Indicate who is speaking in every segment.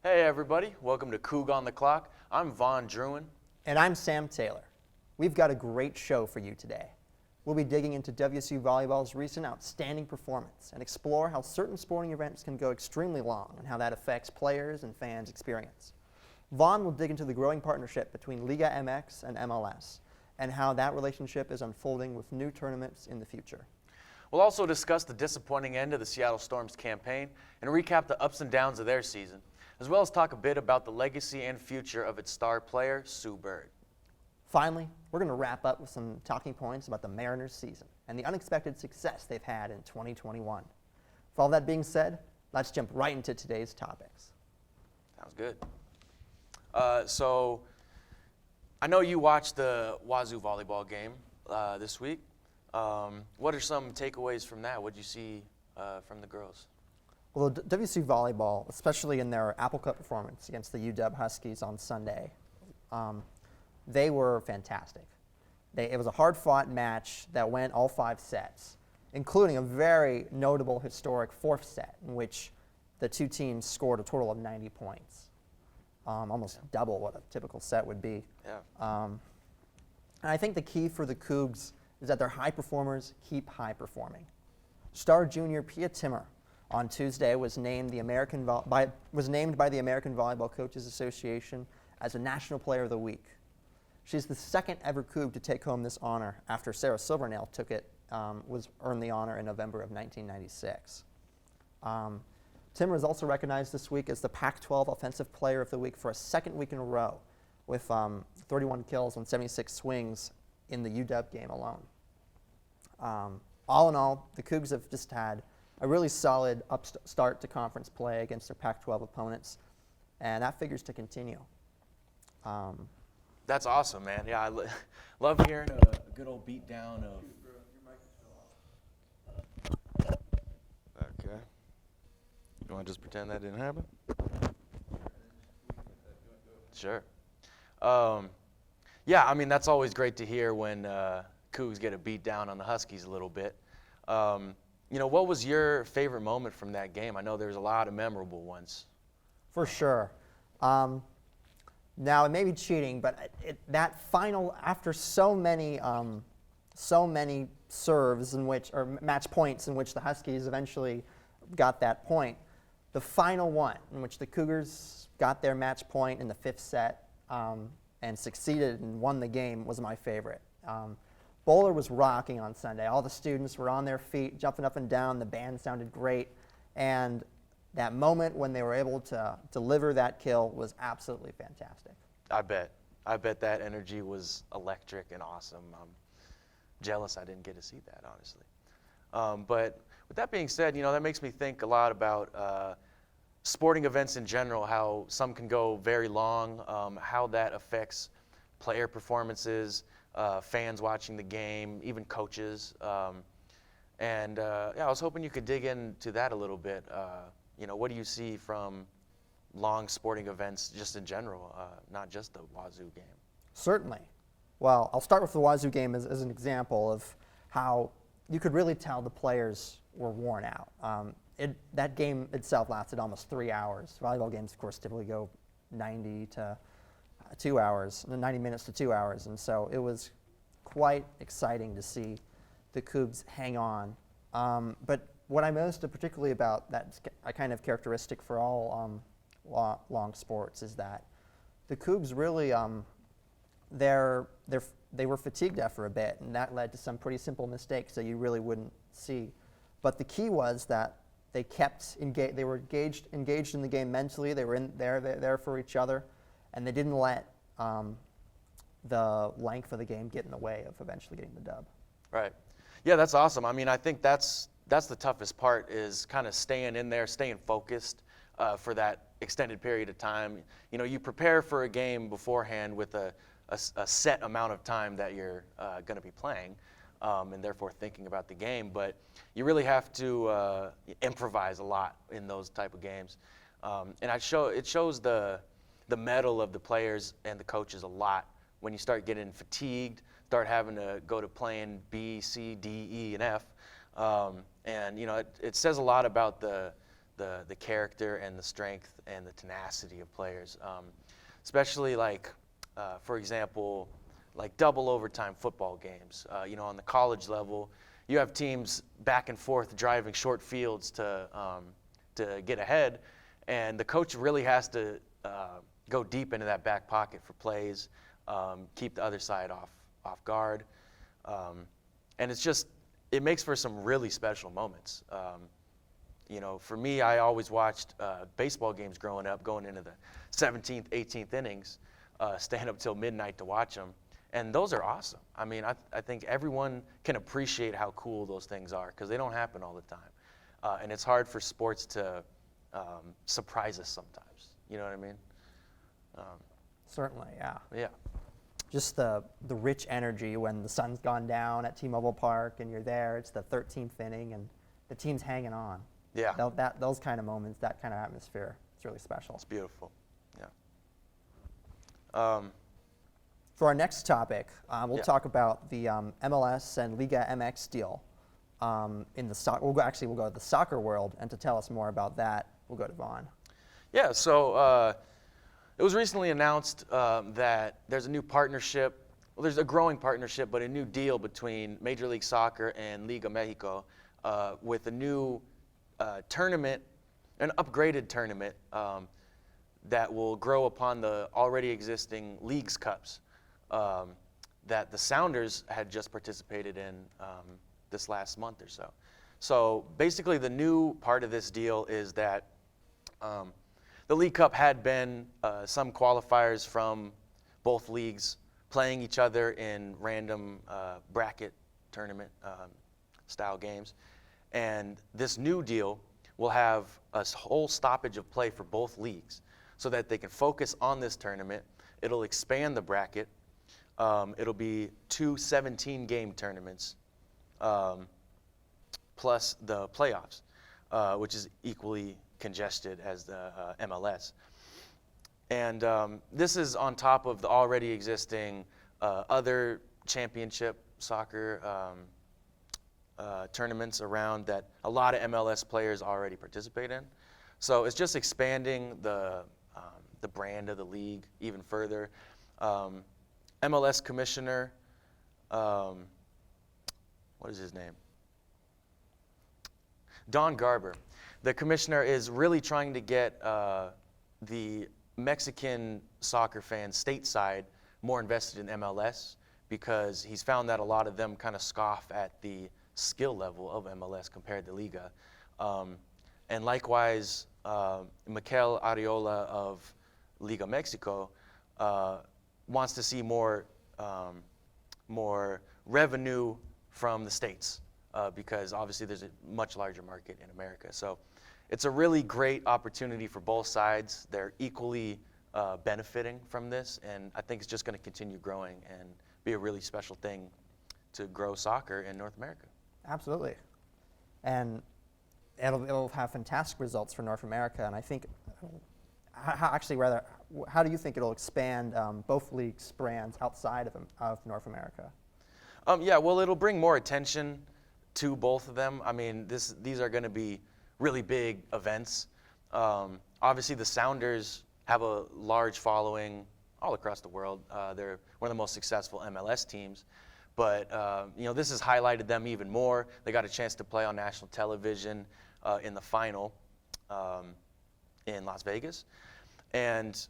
Speaker 1: Hey everybody, welcome to Coug on the Clock. I'm Vaughn Drewien.
Speaker 2: And I'm Sam Taylor. We've got a great show for you today. We'll be digging into WSU Volleyball's recent outstanding performance and explore how certain sporting events can go extremely long and how that affects players and fans' experience. Vaughn will dig into the growing partnership between Liga MX and MLS and how that relationship is unfolding with new tournaments in the future.
Speaker 1: We'll also discuss the disappointing end of the Seattle Storm's campaign and recap the ups and downs of their season, as well as talk a bit about the legacy and future of its star player, Sue Bird.
Speaker 2: Finally, we're going to wrap up with some talking points about the Mariners' season and the unexpected success they've had in 2021. With all that being said, let's jump right into today's topics.
Speaker 1: Sounds good. So, I know you watched the Wazoo volleyball game this week. What are some takeaways from that? What did you see from the girls?
Speaker 2: Well, WSU Volleyball, especially in their Apple Cup performance against the UW Huskies on Sunday, they were fantastic. It was a hard-fought match that went all 5 sets, including a very notable historic 4th set in which the two teams scored a total of 90 points, almost double what a typical set would be.
Speaker 1: Yeah.
Speaker 2: And I think the key for the Cougs is that their high performers keep high performing. Star junior Pia Timmer on Tuesday was named by the American Volleyball Coaches Association as a National Player of the Week. She's the second ever Coug to take home this honor after Sarah Silvernail earned the honor in November of 1996. Timmer is also recognized this week as the Pac-12 Offensive Player of the Week for a second week in a row with 31 kills on 76 swings in the UW game alone. All in all, the Cougs have just had a really solid start to conference play against their Pac-12 opponents, and that figures to continue.
Speaker 1: That's awesome, man. Yeah, I love hearing a good old beat down of. Okay. You want to just pretend that didn't happen? Sure. Yeah, I mean, that's always great to hear when Cougs get a beat down on the Huskies a little bit. What was your favorite moment from that game? I know there's a lot of memorable ones.
Speaker 2: For sure. Now, it may be cheating, but that final, after so many serves or match points in which the Huskies eventually got that point, the final one in which the Cougars got their match point in the 5th set and succeeded and won the game was my favorite. Bowler was rocking on Sunday. All the students were on their feet, jumping up and down. The band sounded great. And that moment when they were able to deliver that kill was absolutely fantastic.
Speaker 1: I bet that energy was electric and awesome. I'm jealous I didn't get to see that, honestly. But with that being said, that makes me think a lot about sporting events in general, how some can go very long, how that affects player performances, fans watching the game, even coaches. I was hoping you could dig into that a little bit. What do you see from long sporting events just in general, not just the Wazoo game?
Speaker 2: Certainly. Well, I'll start with the Wazoo game as an example of how you could really tell the players were worn out. That game itself lasted almost 3 hours. Volleyball games, of course, typically go 90 to 2 hours, 90 minutes to 2 hours, and so it was quite exciting to see the Cougs hang on. But what I most particularly about that's a kind of characteristic for all long sports is that the Cougs really they were fatigued after a bit, and that led to some pretty simple mistakes that you really wouldn't see. But the key was that they kept engaged. They were engaged in the game mentally. They were there for each other, and they didn't let the length of the game get in the way of eventually getting the dub.
Speaker 1: Right. Yeah, that's awesome. I mean, I think that's the toughest part is kind of staying in there, staying focused for that extended period of time. You prepare for a game beforehand with a set amount of time that you're going to be playing, and therefore thinking about the game. But you really have to improvise a lot in those type of games, and it shows the mettle of the players and the coaches a lot when you start getting fatigued, start having to go to playing B, C, D, E, and F, and it says a lot about the the character and the strength and the tenacity of players, especially like, for example, like double overtime football games. On the college level, you have teams back and forth driving short fields to get ahead, and the coach really has to go deep into that back pocket for plays, keep the other side off guard, and it makes for some really special moments. For me, I always watched baseball games growing up, going into the 17th, 18th innings, staying up till midnight to watch them. And those are awesome. I mean, I think everyone can appreciate how cool those things are because they don't happen all the time. And it's hard for sports to surprise us sometimes. You know what I mean?
Speaker 2: Certainly, yeah.
Speaker 1: Yeah.
Speaker 2: Just the rich energy when the sun's gone down at T-Mobile Park and you're there. It's the 13th inning and the team's hanging on.
Speaker 1: Yeah.
Speaker 2: Those kind of moments, that kind of atmosphere, it's really special.
Speaker 1: It's beautiful. Yeah.
Speaker 2: For our next topic, we'll
Speaker 1: Yeah.
Speaker 2: talk about the MLS and Liga MX deal. We'll go to the soccer world, and to tell us more about that, we'll go to Vaughn.
Speaker 1: Yeah, so it was recently announced that there's a new partnership. Well, there's a growing partnership, but a new deal between Major League Soccer and Liga Mexico with a new tournament, an upgraded tournament that will grow upon the already existing Leagues Cups that the Sounders had just participated in this last month or so. So basically the new part of this deal is that the League Cup had been some qualifiers from both leagues playing each other in random bracket tournament style games. And this new deal will have a whole stoppage of play for both leagues so that they can focus on this tournament. It'll expand the bracket. It'll be 2 17-game tournaments plus the playoffs, which is equally congested as the MLS. And this is on top of the already existing other championship soccer tournaments around that a lot of MLS players already participate in. So it's just expanding the brand of the league even further. MLS commissioner, what is his name? Don Garber. The commissioner is really trying to get the Mexican soccer fans stateside more invested in MLS because he's found that a lot of them kind of scoff at the skill level of MLS compared to Liga. And likewise, Mikel Arriola of Liga Mexico wants to see more revenue from the States because obviously there's a much larger market in America. So it's a really great opportunity for both sides. They're equally benefiting from this, and I think it's just going to continue growing and be a really special thing to grow soccer in North America.
Speaker 2: Absolutely. And it'll have fantastic results for North America, and I think, how do you think it'll expand both leagues' brands outside of North America?
Speaker 1: Yeah, well, it'll bring more attention to both of them. I mean, these are going to be really big events. Obviously, the Sounders have a large following all across the world. They're one of the most successful MLS teams. But, this has highlighted them even more. They got a chance to play on national television in the final in Las Vegas. And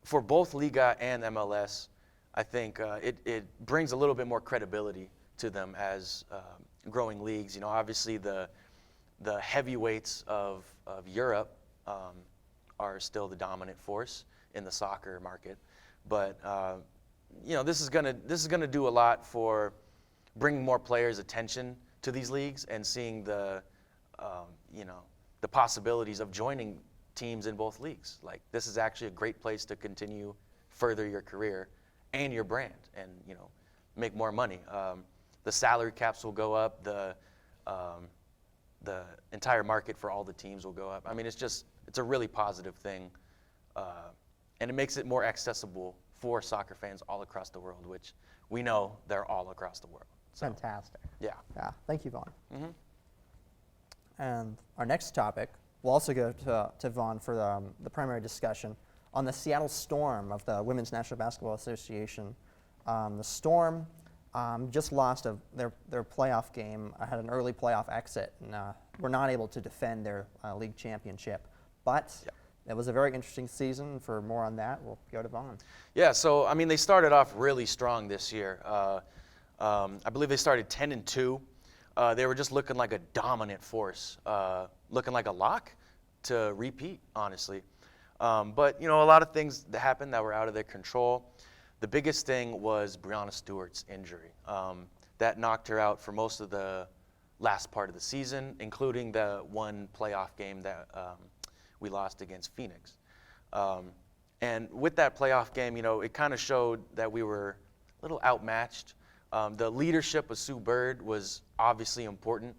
Speaker 1: for both Liga and MLS, I think it brings a little bit more credibility to them as growing leagues. Obviously the heavyweights of Europe are still the dominant force in the soccer market, but this is gonna do a lot for bringing more players' attention to these leagues and seeing the possibilities of joining teams in both leagues. Like, this is actually a great place to continue further your career and your brand and make more money. The salary caps will go up. The entire market for all the teams will go up. I mean, it's a really positive thing, and it makes it more accessible for soccer fans all across the world, which we know they're all across the world. So,
Speaker 2: Fantastic.
Speaker 1: yeah.
Speaker 2: Yeah. Thank you, Vaughn.
Speaker 1: Mm-hmm.
Speaker 2: And our next topic, we'll also go to Vaughn for the primary discussion on the Seattle Storm of the Women's National Basketball Association. The Storm just lost their playoff game, had an early playoff exit, and were not able to defend their league championship. But it was a very interesting season. For more on that, we'll go to Vaughn.
Speaker 1: Yeah, so I mean, they started off really strong this year. I believe they started 10-2. They were just looking like a dominant force, looking like a lock to repeat, honestly. But a lot of things that happened that were out of their control. The biggest thing was Breanna Stewart's injury. That knocked her out for most of the last part of the season, including the one playoff game that we lost against Phoenix. And with that playoff game, it kind of showed that we were a little outmatched. The leadership of Sue Bird was obviously important.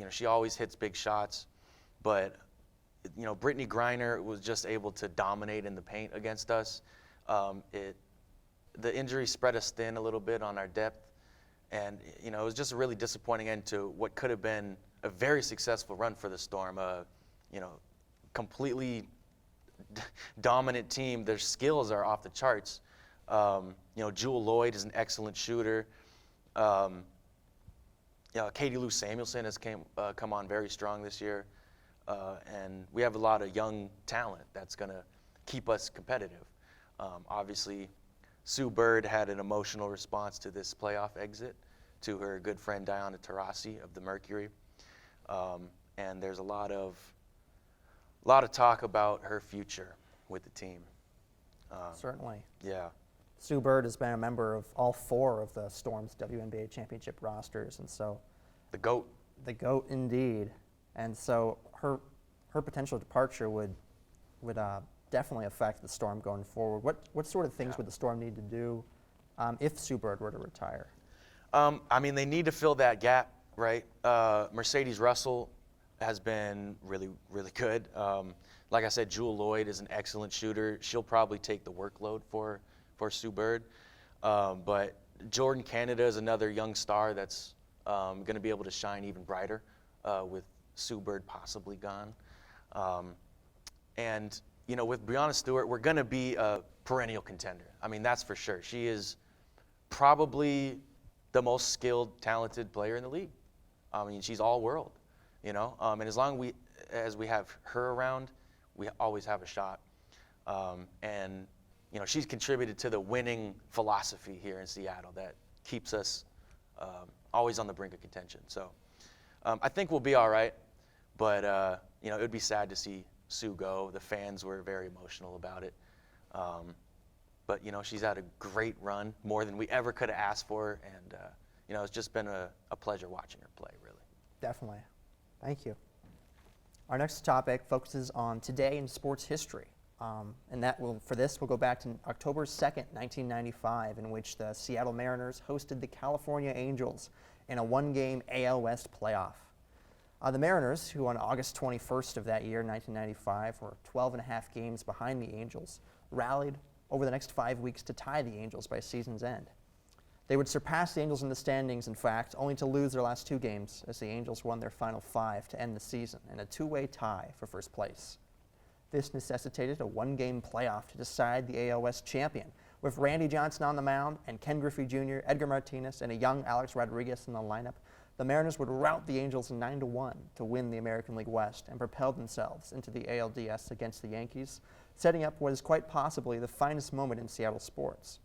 Speaker 1: She always hits big shots, but Brittany Griner was just able to dominate in the paint against us. The injury spread us thin a little bit on our depth, and it was just a really disappointing end to what could have been a very successful run for the Storm. Completely dominant team. Their skills are off the charts. Jewel Lloyd is an excellent shooter. Katie Lou Samuelson has come on very strong this year. And we have a lot of young talent that's going to keep us competitive. Obviously, Sue Bird had an emotional response to this playoff exit to her good friend Diana Taurasi of the Mercury. And there's a lot of talk about her future with the team.
Speaker 2: Certainly.
Speaker 1: Yeah.
Speaker 2: Sue Bird has been a member of all 4 of the Storm's WNBA championship rosters, and so
Speaker 1: The GOAT.
Speaker 2: The GOAT indeed. And so her potential departure would definitely affect the Storm going forward. What sort of things would the Storm need to do if Sue Bird were to retire?
Speaker 1: They need to fill that gap, right? Mercedes Russell has been really, really good. Like I said, Jewel Lloyd is an excellent shooter. She'll probably take the workload for Sue Bird. But Jordan Canada is another young star that's going to be able to shine even brighter with Sue Bird possibly gone. And with Breanna Stewart, we're going to be a perennial contender. That's for sure. She is probably the most skilled, talented player in the league. She's all world, and as long as we have her around, we always have a shot. And she's contributed to the winning philosophy here in Seattle that keeps us always on the brink of contention. So I think we'll be all right, but it would be sad to see Sue go. The fans were very emotional about it. But she's had a great run, more than we ever could have asked for, and it's just been a pleasure watching her play, really.
Speaker 2: Definitely. Thank you. Our next topic focuses on today in sports history. And for this, we'll go back to October 2nd, 1995, in which the Seattle Mariners hosted the California Angels in a one-game AL West playoff. The Mariners, who on August 21st of that year, 1995, were 12 and a half games behind the Angels, rallied over the next 5 weeks to tie the Angels by season's end. They would surpass the Angels in the standings, in fact, only to lose their last 2 games as the Angels won their final 5 to end the season in a 2-way tie for first place. This necessitated a one-game playoff to decide the AL West champion, with Randy Johnson on the mound and Ken Griffey Jr., Edgar Martinez, and a young Alex Rodriguez in the lineup. The Mariners would rout the Angels 9-1 to win the American League West and propel themselves into the ALDS against the Yankees, setting up what is quite possibly the finest moment in Seattle sports.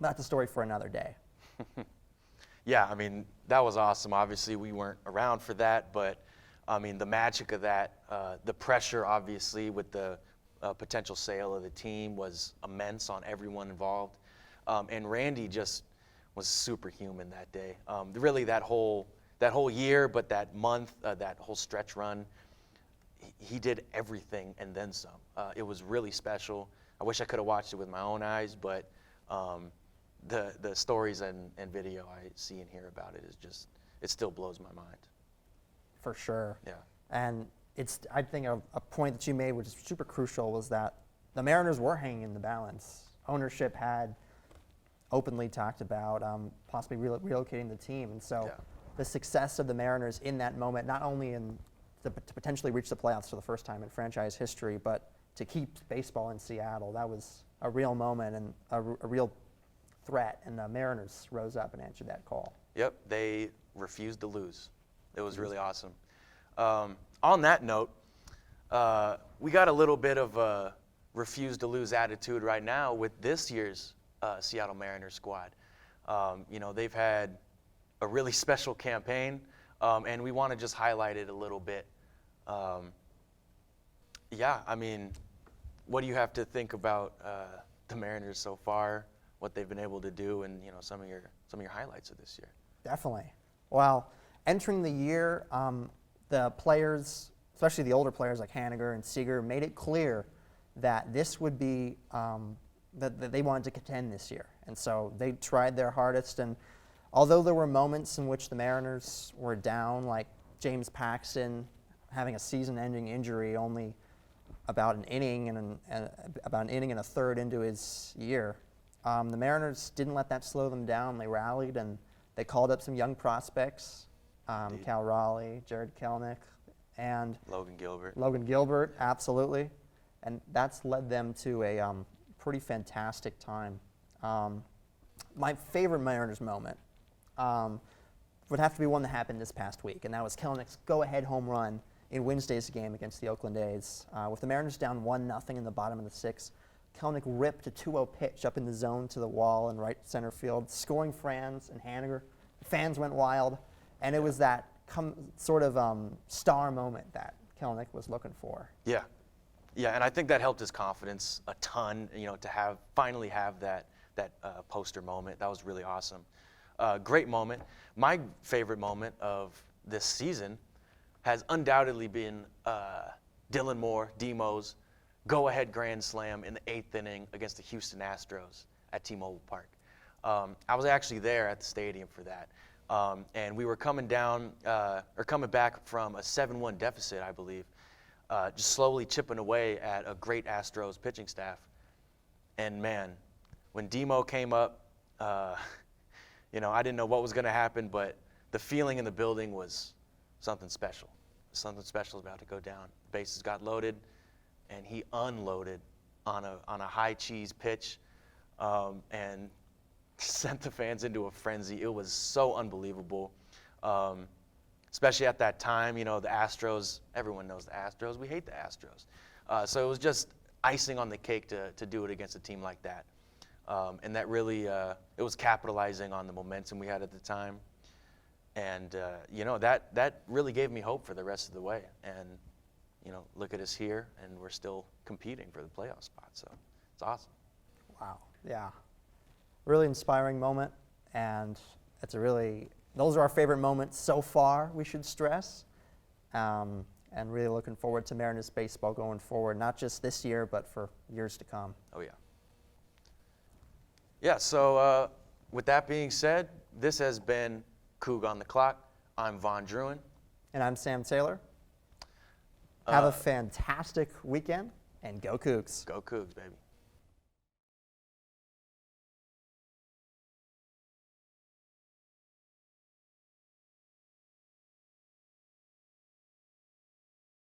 Speaker 2: That's a story for another day.
Speaker 1: Yeah, that was awesome. Obviously, we weren't around for that, but the magic of that, the pressure, obviously, with the potential sale of the team was immense on everyone involved. And Randy just was superhuman that day. Really, that whole year, but that month, that whole stretch run, he did everything and then some. It was really special. I wish I could have watched it with my own eyes, but the stories and video I see and hear about it it still blows my mind.
Speaker 2: For sure.
Speaker 1: Yeah.
Speaker 2: And I think a point that you made, which is super crucial, was that the Mariners were hanging in the balance. Ownership had openly talked about possibly relocating the team. And so the success of the Mariners in that moment, not only in to potentially reach the playoffs for the first time in franchise history, but to keep baseball in Seattle, that was a real moment and a real threat, and the Mariners rose up and answered that call.
Speaker 1: Yep, they refused to lose. It was really awesome. On that note, we got a little bit of a refuse to lose attitude right now with this year's Seattle Mariners squad. They've had a really special campaign, and we want to just highlight it a little bit. What do you have to think about the Mariners so far, what they've been able to do, and some of your highlights of this year?
Speaker 2: Definitely. Well, entering the year, the players, especially the older players like Haniger and Seager, made it clear that this would be that they wanted to contend this year, and so they tried their hardest. And although there were moments in which the Mariners were down, like James Paxton having a season-ending injury only about an inning and a third into his year, the Mariners didn't let that slow them down. They rallied and they called up some young prospects, Cal Raleigh, Jared Kelenic, and
Speaker 1: Logan
Speaker 2: Gilbert, absolutely, and that's led them to a pretty fantastic time. My favorite Mariners moment would have to be one that happened this past week, and that was Kelenic's go-ahead home run in Wednesday's game against the Oakland A's. With the Mariners down 1-0 in the bottom of the sixth, Kelenic ripped a 2-0 pitch up in the zone to the wall in right center field, scoring Franz and Haniger. Fans went wild, and it was that star moment that Kelenic was looking for.
Speaker 1: Yeah, and I think that helped his confidence a ton. To finally have that poster moment, that was really awesome. Great moment. My favorite moment of this season has undoubtedly been Dylan Moore, Demo's go-ahead grand slam in the 8th inning against the Houston Astros at T-Mobile Park. I was actually there at the stadium for that, and we were coming back from a 7-1 deficit, I believe, just slowly chipping away at a great Astros pitching staff. And man, when Demo came up, I didn't know what was going to happen, but the feeling in the building was something special. Something special was about to go down. Bases got loaded, and he unloaded on a high cheese pitch, and sent the fans into a frenzy. It was so unbelievable, especially at that time. The Astros, everyone knows the Astros. We hate the Astros. So it was just icing on the cake to do it against a team like that. And that really, it was capitalizing on the momentum we had at the time. And, that really gave me hope for the rest of the way. And, look at us here, and we're still competing for the playoff spot. So it's awesome.
Speaker 2: Wow. Yeah. Really inspiring moment. And those are our favorite moments so far, we should stress. And really looking forward to Mariners baseball going forward, not just this year, but for years to come.
Speaker 1: Oh, yeah. Yeah, so with that being said, this has been Coug on the Clock. I'm Vaughn Drewien.
Speaker 2: And I'm Sam Taylor. Have a fantastic weekend, and go Cougs.
Speaker 1: Go Cougs, baby.